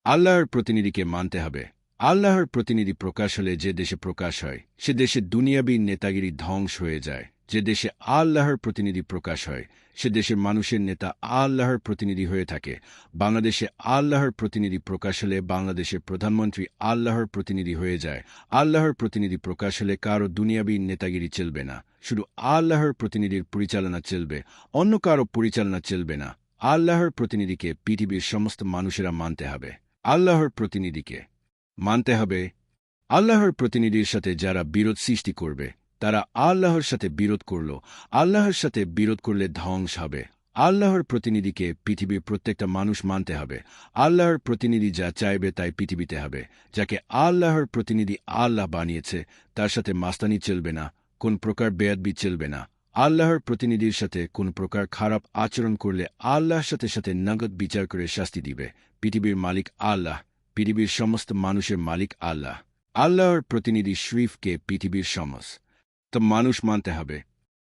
আল্লাহর প্রতিনিধিকে মানতে হবে। আল্লাহর প্রতিনিধি প্রকাশ হলে যে দেশে প্রকাশ হয় সে দেশে দুনিয়াবী নেতাগিরি ধ্বংস হয়ে যায়। যে দেশে আল্লাহর প্রতিনিধি প্রকাশ হয় সে দেশের মানুষের নেতা আল্লাহর প্রতিনিধি হয়ে থাকে। বাংলাদেশে আল্লাহর প্রতিনিধি প্রকাশ হলে বাংলাদেশের প্রধানমন্ত্রী আল্লাহর প্রতিনিধি হয়ে যায়। আল্লাহর প্রতিনিধি প্রকাশ হলে কারো দুনিয়াবী নেতাগিরি চলবে না, শুধু আল্লাহর প্রতিনিধির পরিচালনা চলবে, অন্য কারো পরিচালনা চলবে না। আল্লাহর প্রতিনিধিকে পৃথিবীর সমস্ত মানুষেরা মানতে হবে। আল্লাহর প্রতিনিধিকে মানতে হবে। আল্লাহর প্রতিনিধির সাথে যারা বিরোধ সৃষ্টি করবে তারা আল্লাহর সাথে বিরোধ করল। আল্লাহর সাথে বিরোধ করলে ধ্বংস হবে। আল্লাহর প্রতিনিধিকে পৃথিবীর প্রত্যেকটা মানুষ মানতে হবে। আল্লাহর প্রতিনিধি যা চাইবে তাই পৃথিবীতে হবে। যাকে আল্লাহর প্রতিনিধি আল্লাহ বানিয়েছে তার সাথে মাস্তানি চলবে না, কোন প্রকার বেয়াদবি চলবে না। আল্লাহর প্রতিনিধির সাথে কোন প্রকার খারাপ আচরণ করলে আল্লাহর সাথে সাথে নগদ বিচার করে শাস্তি দিবে। পৃথিবীর মালিক আল্লাহ, পৃথিবীর সমস্ত মানুষের মালিক আল্লাহ। আল্লাহর প্রতিনিধি শরীফকে পৃথিবীর সমস্ত মানুষ মানতে হবে।